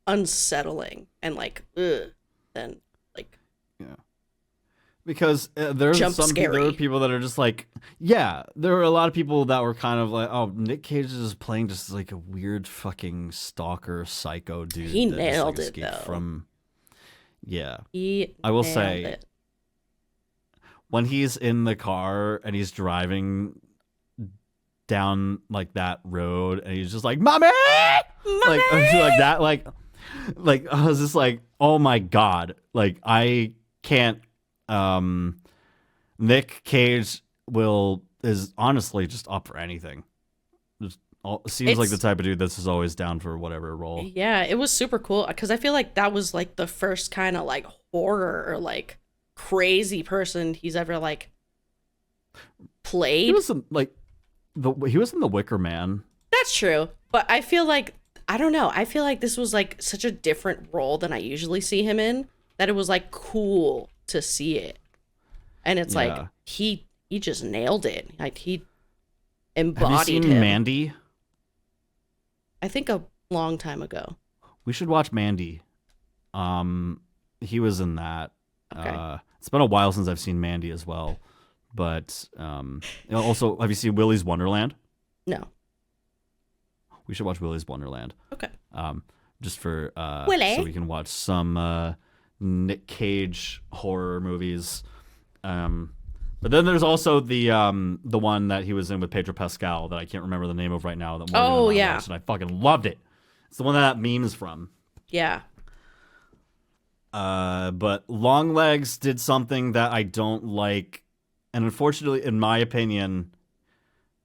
unsettling and like, ugh, than like, yeah. Because there are people that are just like, yeah, there were a lot of people that were kind of like, oh, Nick Cage is playing just like a weird fucking stalker psycho dude. He nailed it though. Yeah. I will say, when he's in the car and he's driving down like that road and he's just like, mommy! Like that, like I was just like, oh my God. Like I can't, Nick Cage is honestly just up for anything. Seems like the type of dude that's just always down for whatever role. Yeah, it was super cool because I feel like that was like the first kind of like horror or like crazy person he's ever like played. He was he was in The Wicker Man. That's true, but I feel like I don't know. I feel like this was like such a different role than I usually see him in that it was like cool to see it, and it's like he just nailed it. Like he embodied. Have you seen Mandy? I think a long time ago. We should watch Mandy. He was in that. Okay. It's been a while since I've seen Mandy as well, but also, have you seen Willy's Wonderland? No. We should watch Willy's Wonderland. Okay. Just for Willy. so we can watch some Nick Cage horror movies. But then there's also the one that he was in with Pedro Pascal that I can't remember the name of right now. That Morgan and I watched, and I fucking loved it. It's the one that meme's from. Yeah. But Longlegs did something that I don't like, and unfortunately, in my opinion,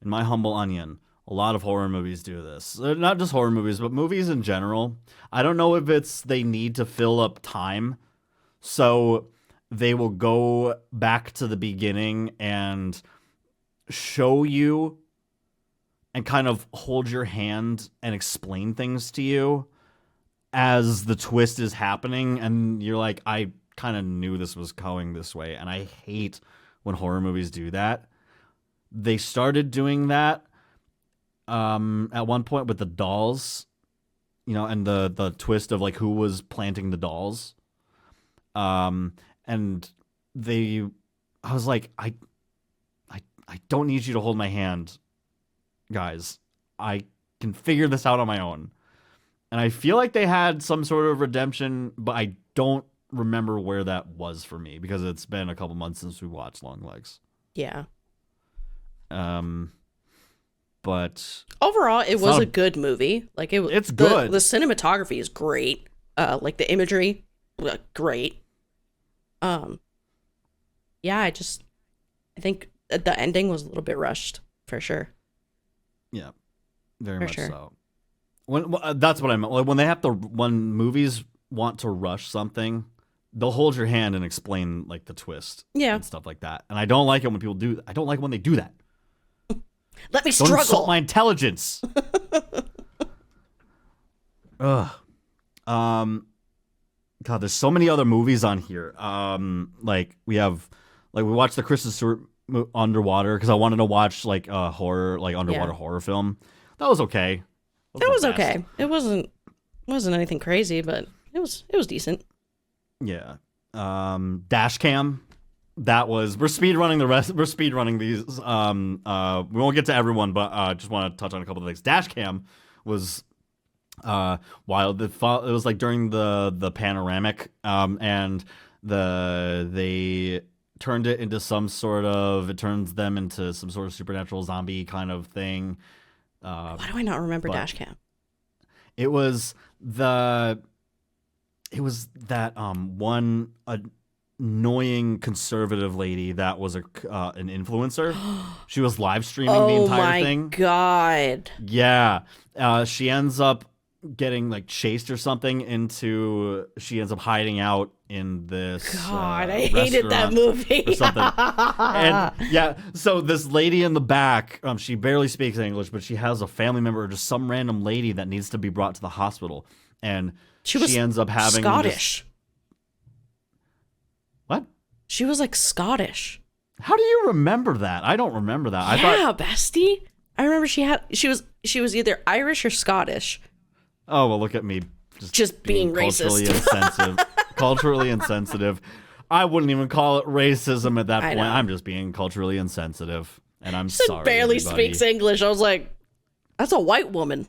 in my humble onion, a lot of horror movies do this. Not just horror movies, but movies in general. I don't know if it's they need to fill up time, so they will go back to the beginning and show you and kind of hold your hand and explain things to you as the twist is happening, and you're like, I kind of knew this was going this way, and I hate when horror movies do that. They started doing that at one point with the dolls, and the twist of like who was planting the dolls. And I was like, I don't need you to hold my hand, guys. I can figure this out on my own. And I feel like they had some sort of redemption, but I don't remember where that was for me because it's been a couple months since we watched Longlegs. Yeah. But overall, it was a good movie. Like it's good. The cinematography is great. Like the imagery, great. Yeah, I think the ending was a little bit rushed for sure. Yeah, very much so. That's what I meant. Like when movies want to rush something, they'll hold your hand and explain like the twist, and stuff like that. And I don't like it when people do. I don't like when they do that. Let me struggle. Don't insult my intelligence. Ugh. God, there's so many other movies on here. Like we watched the Kristen Stewart Underwater because I wanted to watch like a horror, like underwater horror film. That was okay. It was okay. It wasn't anything crazy, but it was decent. Yeah. Dash Cam. We're speed running the rest. We're speed running these. We won't get to everyone, but I just want to touch on a couple of things. Dash Cam was wild. It was like during the panoramic, and they turned it into some sort of. It turns them into some sort of supernatural zombie kind of thing. Why do I not remember Dash Cam? It was that one annoying conservative lady that was an influencer. She was live streaming the entire thing. Oh my god. Yeah. She ends up getting like chased or something she ends up hiding out in this God, I hated that movie. Or something. And yeah, so this lady in the back, she barely speaks English, but she has a family member or just some random lady that needs to be brought to the hospital. And she ends up having Scottish. What? She was like Scottish. How do you remember that? I don't remember that. Yeah, bestie. I remember she was either Irish or Scottish. Oh, well, look at me. Just being culturally racist. Insensitive. Culturally insensitive. I wouldn't even call it racism at that point. I'm just being culturally insensitive. And I'm sorry. Barely everybody. speaks English. I was like, that's a white woman.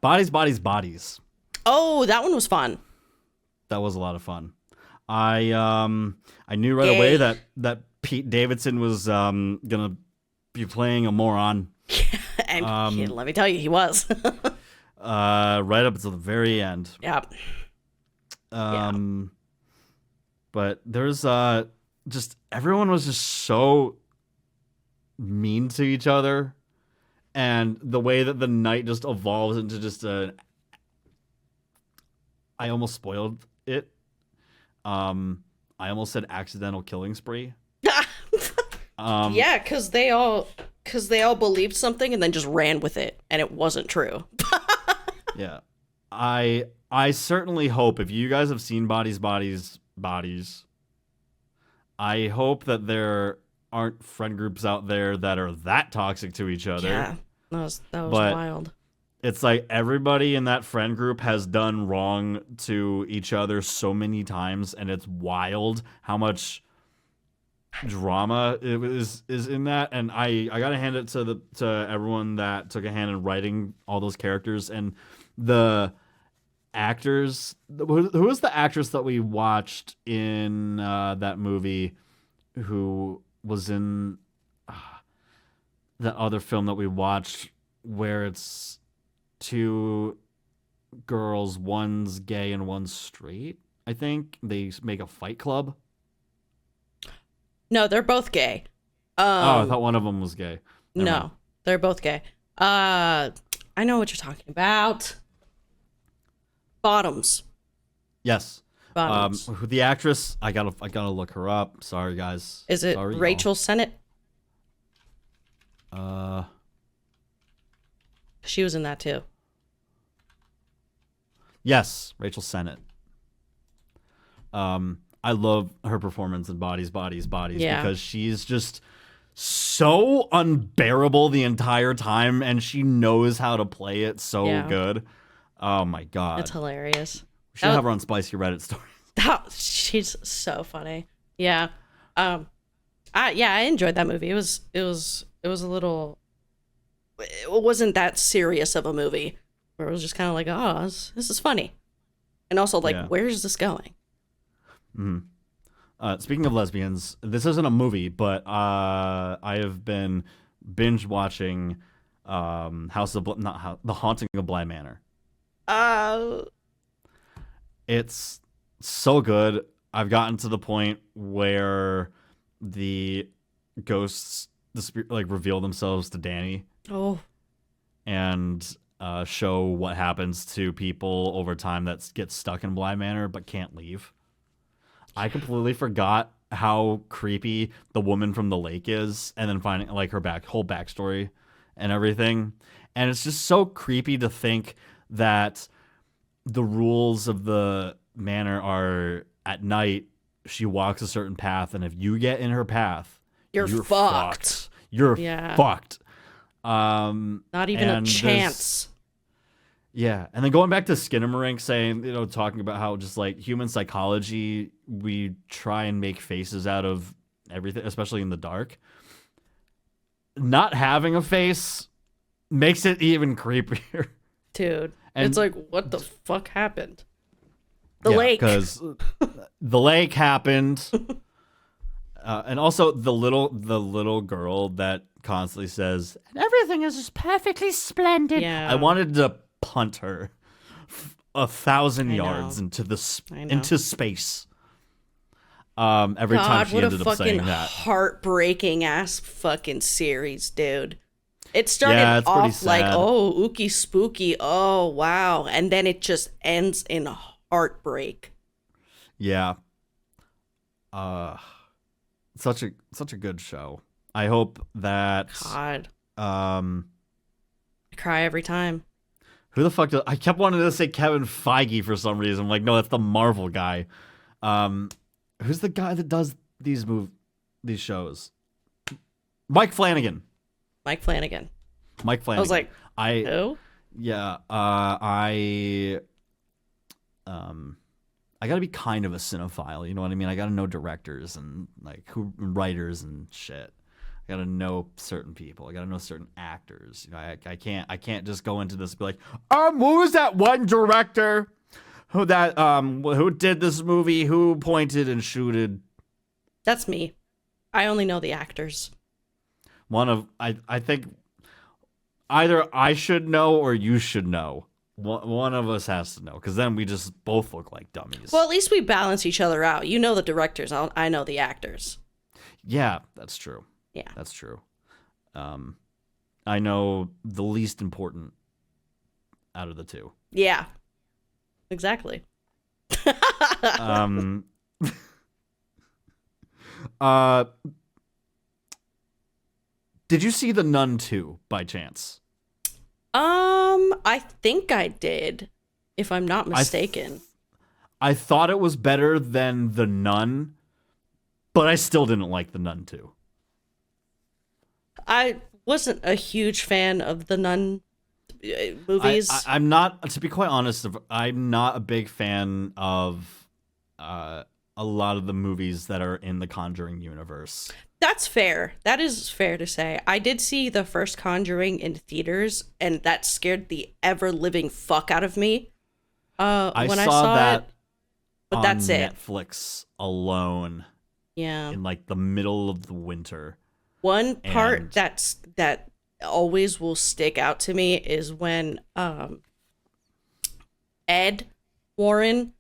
Bodies, Bodies, Bodies. Oh, that one was fun. That was a lot of fun. I knew right away that Pete Davidson was gonna be playing a moron. And let me tell you, he was. Right up until the very end. Yep. But there's just everyone was just so mean to each other, and the way that the night just evolves into just I almost spoiled it. I almost said accidental killing spree. Yeah, because they all believed something and then just ran with it, and it wasn't true. Yeah, I certainly hope if you guys have seen Bodies, Bodies, Bodies, I hope that there aren't friend groups out there that are that toxic to each other. Yeah, that was wild. It's like everybody in that friend group has done wrong to each other so many times, and it's wild how much drama is in that. And I gotta hand it to everyone that took a hand in writing all those characters and the actors. Who was the actress that we watched in that movie who was in that other film that we watched where it's two girls. One's gay and one's straight. I think they make a fight club. No, they're both gay. I thought one of them was gay. Never mind. They're both gay. I know what you're talking about. Bottoms. Yes. Bottoms. The actress, I gotta look her up. Sorry, guys. Is it Sorry, Rachel Sennett? y'all. She was in that too. Yes, Rachel Sennett. I love her performance in Bodies, Yeah. because she's just so unbearable the entire time, and she knows how to play it so good. Oh my god, It's hilarious. We should have her on Spicy Reddit stories. She's so funny. Yeah. I enjoyed that movie. It was a little. It wasn't that serious of a movie. Where it was just kind of like, oh, this is funny, and also like, where's this going? Speaking of lesbians, this isn't a movie, but I have been binge watching The Haunting of Bly Manor. It's so good. I've gotten to the point where the ghosts, the spirit, like reveal themselves to Danny. Oh. And show what happens to people over time that get stuck in Bly Manor but can't leave. I completely forgot how creepy the woman from the lake is, and then finding like her whole backstory and everything. And it's just so creepy to think that the rules of the manor are at night she walks a certain path, and if you get in her path, you're fucked. You're fucked. Not even a chance. Yeah, and then going back to Skinamarink saying, talking about how just like human psychology, we try and make faces out of everything, especially in the dark. Not having a face makes it even creepier. Dude, and it's like, what the fuck happened? The lake. Because the lake happened. And also the little girl that constantly says, everything is just perfectly splendid. Yeah. I wanted to punt her 1,000 yards into space. Every time she ended up saying that. What a fucking heartbreaking ass fucking series, dude. It started off like, oh, ooky spooky, oh wow, and then it just ends in heartbreak. Yeah. Such a good show. I hope that God. I cry every time. Who the fuck I kept wanting to say Kevin Feige for some reason. I'm like, no, that's the Marvel guy. Who's the guy that does these shows? Mike Flanagan. I was like, who? Yeah. I gotta be kind of a cinephile, you know what I mean? I gotta know directors and like writers and shit. I gotta know certain people. I gotta know certain actors. I can't just go into this and be like, what was that one director who did this movie? Who pointed and shooted? That's me. I only know the actors. I think either I should know or you should know. One of us has to know, because then we just both look like dummies. Well, at least we balance each other out. You know the directors. I know the actors. Yeah, that's true. Yeah, that's true. I know the least important out of the two. Yeah, exactly. Did you see The Nun 2 by chance? I think I did, if I'm not mistaken. I thought it was better than The Nun, but I still didn't like The Nun 2. I wasn't a huge fan of the Nun movies. I'm not, to be quite honest, I'm not a big fan of a lot of the movies that are in the Conjuring universe. That's fair. That is fair to say. I did see the first Conjuring in theaters, and that scared the ever-living fuck out of me I when saw I saw that it. But that's it. Netflix alone. Yeah. In like the middle of the winter. One part that always will stick out to me is when Ed Warren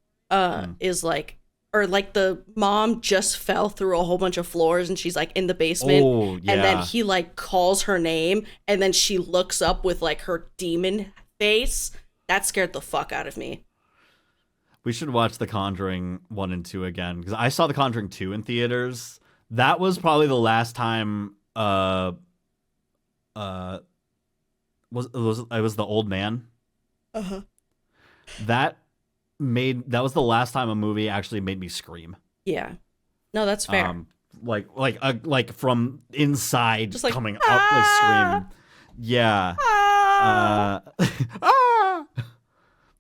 is like, or like the mom just fell through a whole bunch of floors and she's like in the basement. Oh, yeah. And then he like calls her name and then she looks up with like her demon face. That scared the fuck out of me. We should watch The Conjuring 1 and 2 again, because I saw The Conjuring 2 in theaters. That was probably the last time was the old man. Uh-huh. That was the last time a movie actually made me scream. Yeah. No, that's fair. Like from inside, just like, coming up, like screaming. Yeah.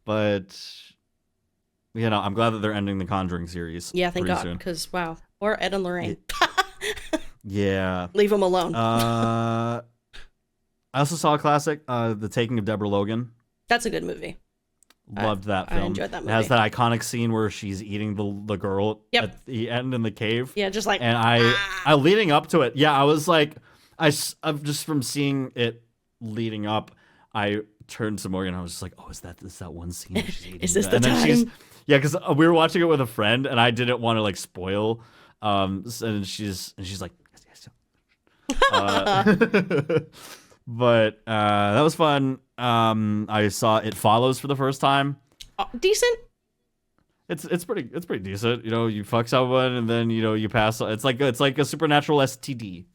But I'm glad that they're ending the Conjuring series. Yeah, thank God, because wow, or Ed and Lorraine. Yeah. Leave them alone. I also saw a classic, The Taking of Deborah Logan. That's a good movie. Loved that film. I enjoyed that movie. It has that iconic scene where she's eating the girl at the end in the cave. Yeah, just like. And I leading up to it, I was like, I've just from seeing it leading up, I turned to Morgan. I was just like, oh, is that one scene where she's eating? Is this that? the time? Because we were watching it with a friend, and I didn't want to like spoil. And she's like, yes. But that was fun. I saw It Follows for the first time. Decent. It's pretty decent. You fuck someone and then you pass. It's like a supernatural STD.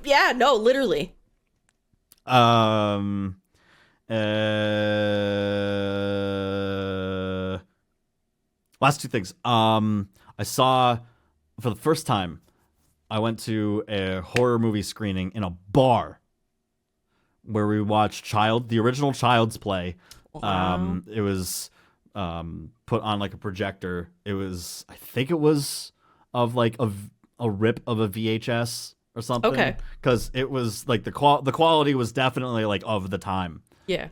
Yeah. No. Literally. Last two things. I saw for the first time. I went to a horror movie screening in a bar where we watched the original Child's Play. Wow. It was put on like a projector. I think it was of like a rip of a VHS or something. Okay. Because it was like the quality was definitely like of the time. Yeah.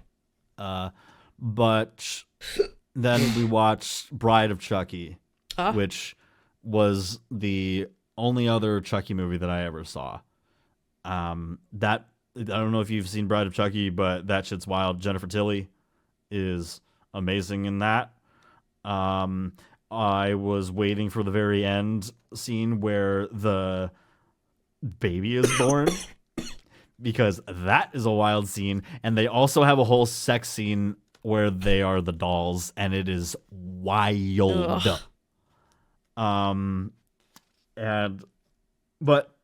But then we watched Bride of Chucky, which was the only other Chucky movie that I ever saw. That I don't know if you've seen Bride of Chucky, but that shit's wild. Jennifer Tilly is amazing in that. I was waiting for the very end scene where the baby is born because that is a wild scene, and they also have a whole sex scene where they are the dolls, and it is wild. Ugh. But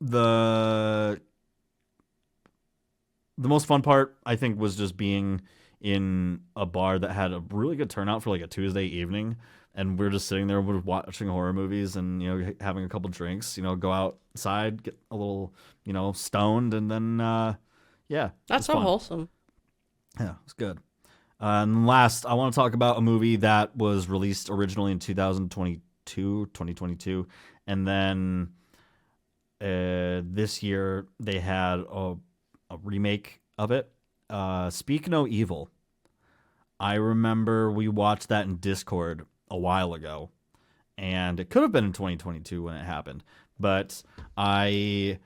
the most fun part, I think, was just being in a bar that had a really good turnout for like a Tuesday evening, and we're just sitting there watching horror movies and having a couple drinks, go outside, get a little stoned, and then That's so fun. wholesome. Yeah, it's good. And last, I want to talk about a movie that was released originally in 2022, and then this year they had a remake of it. Speak No Evil. I remember we watched that in Discord a while ago, and it could have been in 2022 when it happened, but I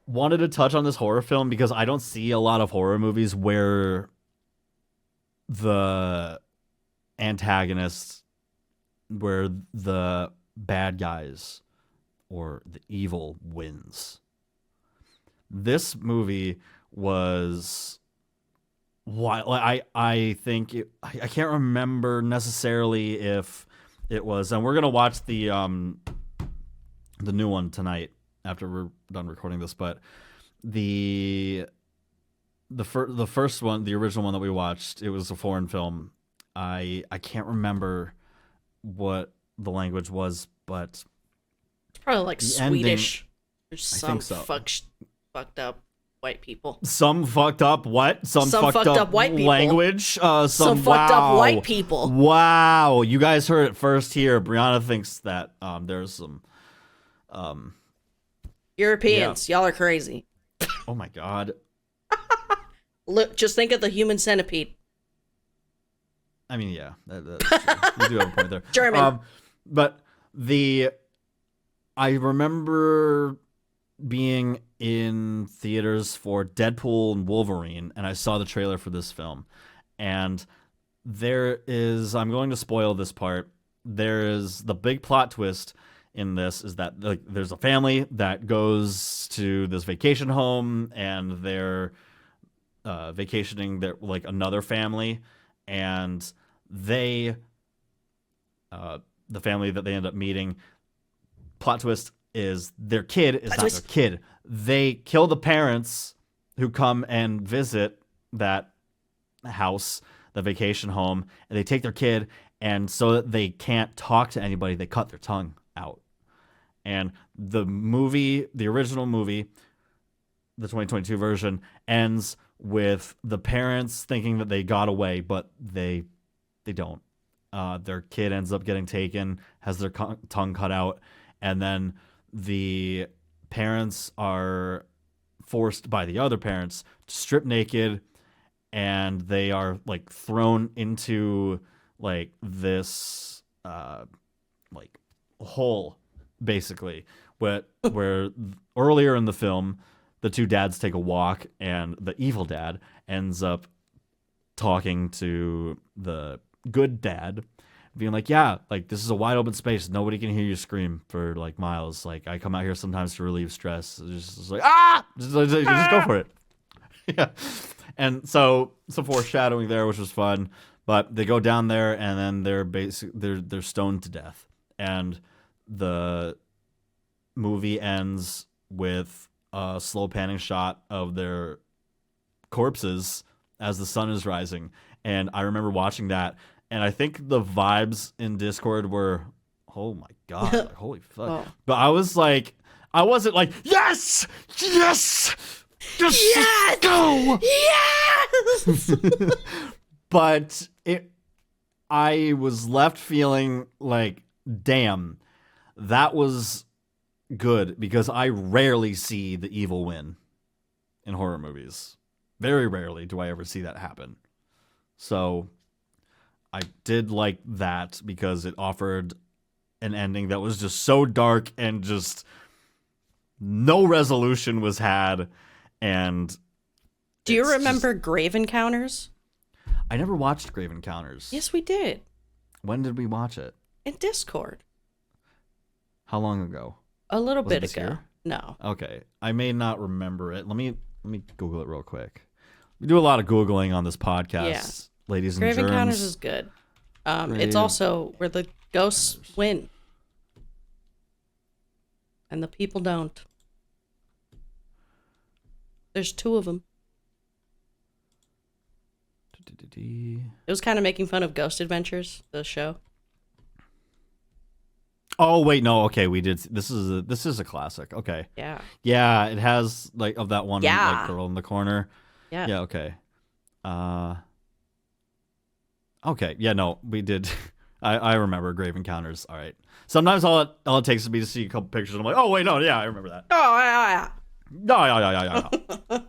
wanted to touch on this horror film because I don't see a lot of horror movies where the antagonists, where the bad guys or the evil wins. This movie was wild. I think I can't remember necessarily if it was, and we're gonna watch the new one tonight after we're done recording this, but the first one, the original one that we watched, it was a foreign film. I can't remember what the language was, but It's probably like Swedish. There's some so. fucked up white people. Some fucked up what? Some fucked up white people. Language? Some fucked up white people. Wow. You guys heard it first here. Brianna thinks that there's some Europeans. Y'all are crazy. Oh my God. Look, just think of the human centipede. I mean, yeah. That's true. You do have a point there. German. But I remember being in theaters for Deadpool and Wolverine, and I saw the trailer for this film, and I'm going to spoil this part. There is the big plot twist in this is that like there's a family that goes to this vacation home and they're vacationing their like another family, and they the family that they end up meeting, plot twist is their kid is not their kid. They kill the parents who come and visit that house, the vacation home, and they take their kid, and so that they can't talk to anybody, they cut their tongue out. And the movie, the original movie, the 2022 version, ends with the parents thinking that they got away, but they don't. Their kid ends up getting taken, has their tongue cut out, and then the parents are forced by the other parents to strip naked, and they are like thrown into like this like hole basically, where earlier in the film the two dads take a walk and the evil dad ends up talking to the good dad, being like, yeah, like this is a wide open space, nobody can hear you scream for like miles, like I come out here sometimes to relieve stress, just like just go for it. Yeah. And so some foreshadowing there, which was fun. But they go down there and then they're stoned to death, and the movie ends with a slow panning shot of their corpses as the sun is rising. And I remember watching that, and I think the vibes in Discord were, oh my god, like, holy fuck. Oh. But I wasn't like, yes, just yes! Go, yes. But I was left feeling like, damn, that was good, because I rarely see the evil win in horror movies. Very rarely do I ever see that happen. So I did like that because it offered an ending that was just so dark and just no resolution was had. And do you remember Grave Encounters? I never watched Grave Encounters. Yes, we did. When did we watch it? In Discord. How long ago? A little bit ago. Year? No. Okay. I may not remember it. Let me Google it real quick. We do a lot of Googling on this podcast, ladies and germs. Grave Encounters is good. It's also where the ghosts win. And the people don't. There's two of them. It was kind of making fun of Ghost Adventures, the show. Oh wait, no, okay, we did. This is a classic. Okay. Yeah, it has like of that one like girl in the corner. Yeah. Yeah. Okay. Okay. Yeah. No, we did. I remember Grave Encounters. All right. Sometimes all it takes is me to see a couple pictures, and I'm like, oh wait, no, yeah, I remember that. Oh yeah. Yeah.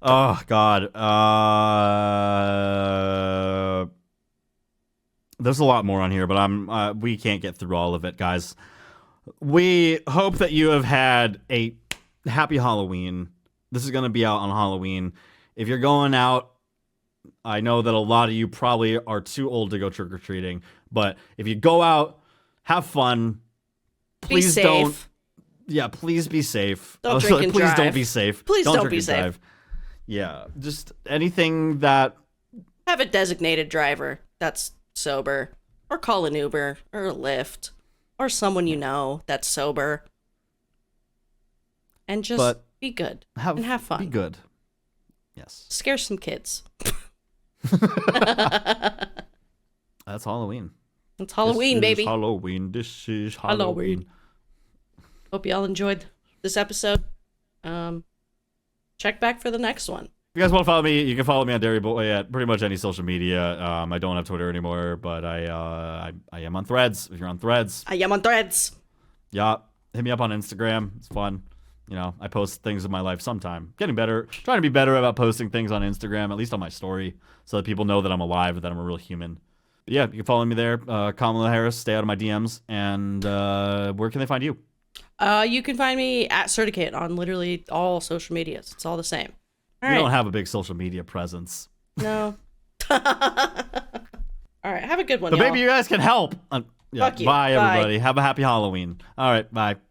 Oh God. There's a lot more on here, but we can't get through all of it, guys. We hope that you have had a happy Halloween. This is going to be out on Halloween. If you're going out, I know that a lot of you probably are too old to go trick-or-treating, but if you go out, have fun. Please don't. Yeah, please be safe. Don't drink and drive. Please don't be safe. Please don't be safe. Drive. Yeah, just anything that... Have a designated driver that's sober, or call an Uber, or a Lyft, or someone you know that's sober. And just be good and have fun. Be good. Yes. Scare some kids. That's Halloween. It's Halloween, baby. Halloween. This is Halloween. Hope y'all enjoyed this episode. Check back for the next one. If you guys want to follow me, you can follow me on Darryl at pretty much any social media. I don't have Twitter anymore, but I am on Threads. If you're on Threads, I am on Threads. Yeah, hit me up on Instagram. It's fun. You know, I post things of my life sometime. Getting better, trying to be better about posting things on Instagram, at least on my story, so that people know that I'm alive and that I'm a real human. But yeah, you can follow me there. Kamala Harris, stay out of my DMs. And where can they find you? You can find me at Certicate on literally all social medias. It's all the same. You don't have a big social media presence. No. All right, have a good one, But y'all. maybe you guys can help. Yeah, Fuck you. bye, Bye. everybody. Have a happy Halloween. All right, bye.